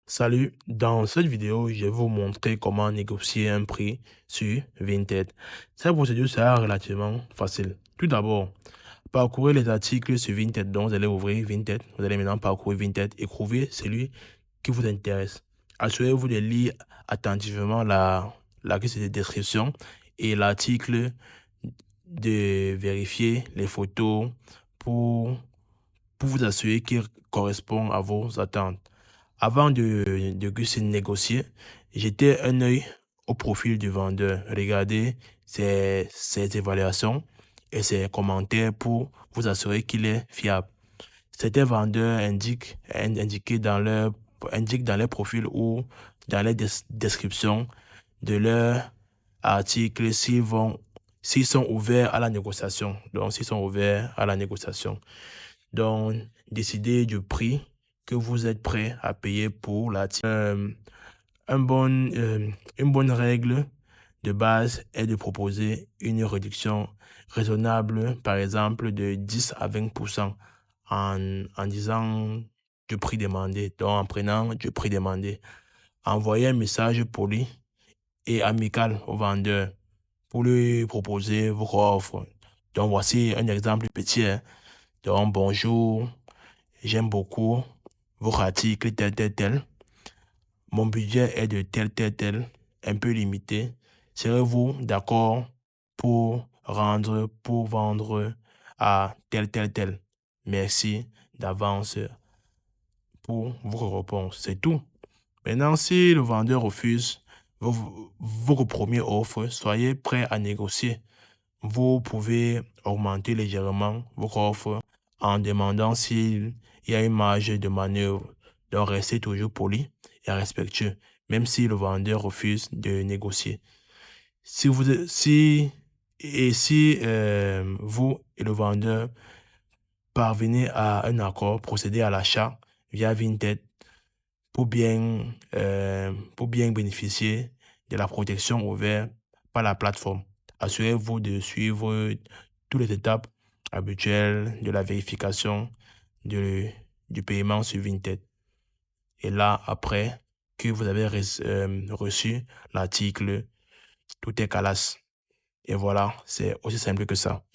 Salut, dans cette vidéo, je vais vous montrer comment négocier un prix sur Vinted. Cette procédure sera relativement facile. Tout d'abord, parcourez les articles sur Vinted. Donc, vous allez ouvrir Vinted. Vous allez maintenant parcourir Vinted et trouver celui qui vous intéresse. Assurez-vous de lire attentivement la liste de description et l'article, de vérifier les photos pour, pour vous assurer qu'il correspond à vos attentes. Avant de négocier, jetez un œil au profil du vendeur. Regardez ses évaluations et ses commentaires pour vous assurer qu'il est fiable. Certains vendeurs indiquent dans leur profil ou dans les descriptions de leur article s'ils sont ouverts à la négociation. Donc, s'ils sont ouverts à la négociation. Donc, décidez du prix que vous êtes prêt à payer pour l'article. Une bonne règle de base est de proposer une réduction raisonnable, par exemple de 10 à 20% en disant du prix demandé, donc en prenant du prix demandé. Envoyez un message poli et amical au vendeur pour lui proposer vos offres. Donc, voici un exemple petit, hein. Donc, bonjour, j'aime beaucoup votre article tel, tel, tel. Mon budget est de tel, tel, tel, un peu limité. Serez-vous d'accord pour vendre à tel, tel, tel? Merci d'avance pour vos réponses. C'est tout. Maintenant, si le vendeur refuse vos premières offres, soyez prêt à négocier. Vous pouvez augmenter légèrement votre offre en demandant s'il y a une marge de manœuvre. Donc, restez toujours poli et respectueux, même si le vendeur refuse de négocier. Si vous et le vendeur parvenez à un accord, procédez à l'achat via Vinted pour bien bénéficier de la protection ouverte par la plateforme. Assurez-vous de suivre toutes les étapes habituelles de la vérification du paiement sur Vinted. Et là, après que vous avez reçu l'article, tout est calasse. Et voilà, c'est aussi simple que ça.